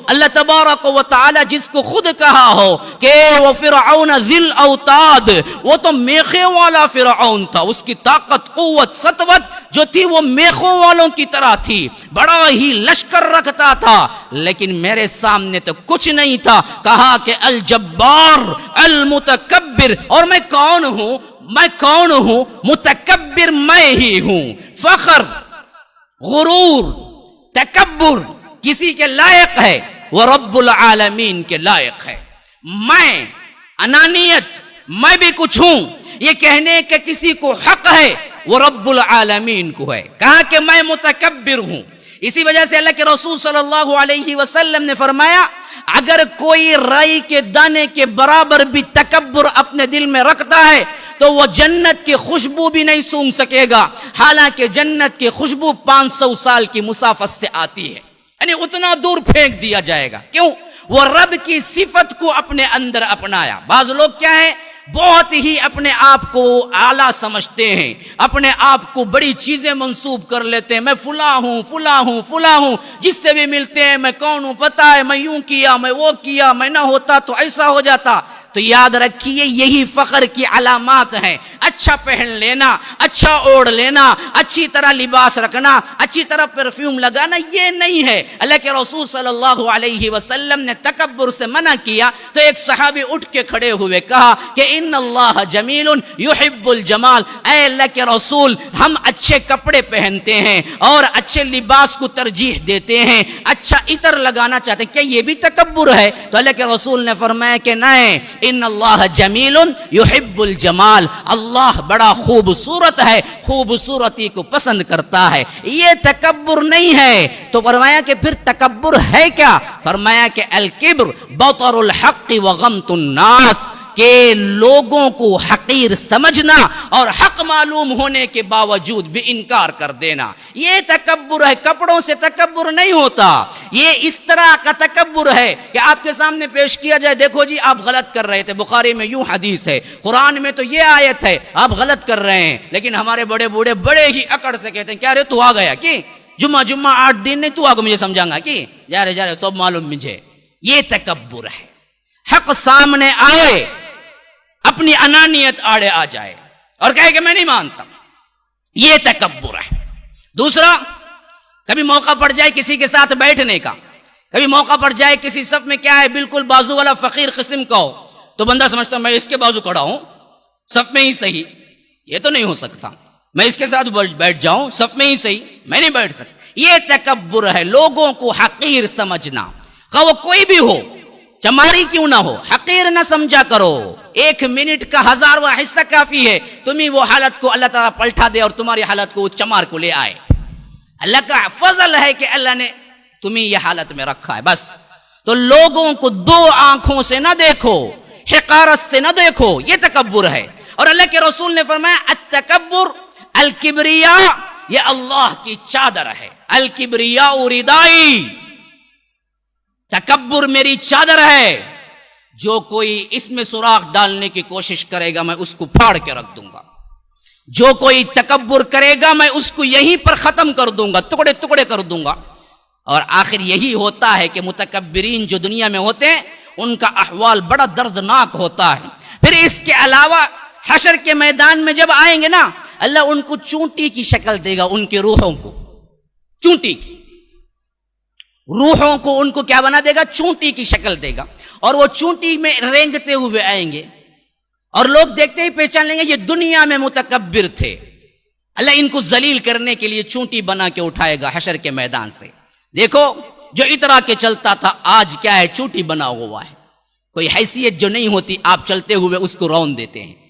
اللہ تبارک و تعالی جس کو خود کہا ہو کہ وہ فرعون ذی الاوتاد، وہ تو میخے والا فرعون تھا، اس کی طاقت قوت سطوت جو تھی وہ میخوں والوں کی طرح تھی، بڑا ہی لشکر رکھتا تھا، لیکن میرے سامنے تو کچھ نہیں تھا۔ کہا کہ الجبار المتکبر، اور میں کون ہوں؟ میں کون ہوں؟ متکبر میں ہی ہوں۔ فخر، غرور، تکبر کسی کے لائق ہے؟ وہ رب العالمین کے لائق ہے۔ میں، انانیت، میں بھی کچھ ہوں، یہ کہنے کہ کسی کو حق ہے وہ رب العالمین کو ہے۔ کہا کہ میں متکبر ہوں۔ اسی وجہ سے اللہ کے رسول صلی اللہ علیہ وسلم نے فرمایا اگر کوئی رائی کے دانے کے برابر بھی تکبر اپنے دل میں رکھتا ہے تو وہ جنت کی خوشبو بھی نہیں سونگھ سکے گا، حالانکہ جنت کی خوشبو 500 سال کی مسافت سے آتی ہے، یعنی اتنا دور پھینک دیا جائے گا۔ کیوں؟ وہ رب کی صفت کو اپنے اندر اپنایا۔ بعض لوگ کیا ہے، بہت ہی اپنے آپ کو اعلیٰ سمجھتے ہیں، اپنے آپ کو بڑی چیزیں منسوب کر لیتے ہیں، میں فلاں ہوں فلاں ہوں فلاں ہوں، جس سے بھی ملتے ہیں میں کون ہوں پتہ ہے، میں یوں کیا، میں وہ کیا، میں نہ ہوتا تو ایسا ہو جاتا۔ تو یاد رکھیے یہی فخر کی علامات ہیں، اچھا پہن لینا، اچھا اوڑھ لینا، اچھی طرح لباس رکھنا، اچھی طرح پرفیوم لگانا، یہ نہیں ہے۔ اللہ کے رسول صلی اللہ علیہ وسلم نے تکبر سے منع کیا تو ایک صحابی اٹھ کے کھڑے ہوئے، کہا کہ ان اللہ جمیل یحب الجمال، اے اللہ کے رسول ہم اچھے کپڑے پہنتے ہیں اور اچھے لباس کو ترجیح دیتے ہیں، اچھا عطر لگانا چاہتے ہیں، کیا یہ بھی تکبر ہے؟ تو اللہ کے رسول نے فرمایا کہ نہیں، ان اللہ جمیل یحب الجمال، اللہ بڑا خوبصورت ہے، خوبصورتی کو پسند کرتا ہے، یہ تکبر نہیں ہے۔ تو فرمایا کہ پھر تکبر ہے کیا؟ فرمایا کہ الکبر بطر الحق وغمط الناس، کہ لوگوں کو حقیر سمجھنا اور حق معلوم ہونے کے باوجود بھی انکار کر دینا، یہ تکبر ہے۔ کپڑوں سے تکبر نہیں ہوتا، یہ اس طرح کا تکبر ہے کہ آپ کے سامنے پیش کیا جائے، دیکھو جی آپ غلط کر رہے تھے، بخاری میں یوں حدیث ہے، قرآن میں تو یہ آیت ہے، آپ غلط کر رہے ہیں، لیکن ہمارے بڑے بوڑھے بڑے ہی اکڑ سے کہتے ہیں کیا رے تو آ گیا کہ جمعہ 8 دن نہیں تو آگے مجھے سمجھاؤں گا کہ جا رہے سب معلوم مجھے، یہ تکبر ہے۔ حق سامنے آئے، اپنی انانیت آڑے آ جائے اور کہے کہ میں نہیں مانتا، یہ تکبر ہے۔ دوسرا، کبھی موقع پڑ جائے کسی کے ساتھ بیٹھنے کا، کبھی موقع پڑ جائے کسی صف میں کیا ہے بالکل بازو والا فقیر قسم کا ہو، تو بندہ سمجھتا میں اس کے بازو کھڑا ہوں صف میں ہی صحیح، یہ تو نہیں ہو سکتا، میں اس کے ساتھ بیٹھ جاؤں صف میں ہی صحیح، میں نہیں بیٹھ سکتا، یہ تکبر ہے۔ لوگوں کو حقیر سمجھنا، خواہ وہ کوئی بھی ہو، چماری کیوں نہ ہو، حقیر نہ سمجھا کرو۔ 1 منٹ کا 1000واں حصہ کافی ہے، تمہیں وہ حالت کو اللہ تعالیٰ پلٹا دے اور تمہاری حالت کو چمار کو لے آئے۔ اللہ کا فضل ہے کہ اللہ نے تمہیں یہ حالت میں رکھا ہے بس۔ تو لوگوں کو 2 آنکھوں سے نہ دیکھو، حقارت سے نہ دیکھو، یہ تکبر ہے۔ اور اللہ کے رسول نے فرمایا التکبر الکبریاء، یہ اللہ کی چادر ہے، الکبریاء ردائی، تکبر میری چادر ہے، جو کوئی اس میں سوراخ ڈالنے کی کوشش کرے گا میں اس کو پھاڑ کے رکھ دوں گا، جو کوئی تکبر کرے گا میں اس کو یہیں پر ختم کر دوں گا، ٹکڑے ٹکڑے کر دوں گا۔ اور آخر یہی ہوتا ہے کہ متکبرین جو دنیا میں ہوتے ہیں ان کا احوال بڑا دردناک ہوتا ہے۔ پھر اس کے علاوہ حشر کے میدان میں جب آئیں گے نا، اللہ ان کو چونٹی کی شکل دے گا، ان کے روحوں کو چونٹی کی، روحوں کو ان کو کیا بنا دے گا؟ چونٹی کی شکل دے گا، اور وہ چونٹی میں رینگتے ہوئے آئیں گے، اور لوگ دیکھتے ہی پہچان لیں گے یہ دنیا میں متکبر تھے۔ اللہ ان کو ذلیل کرنے کے لیے چونٹی بنا کے اٹھائے گا حشر کے میدان سے۔ دیکھو جو اترا کے چلتا تھا آج کیا ہے؟ چونٹی بنا ہوا ہے، کوئی حیثیت جو نہیں ہوتی آپ چلتے ہوئے اس کو رون دیتے ہیں۔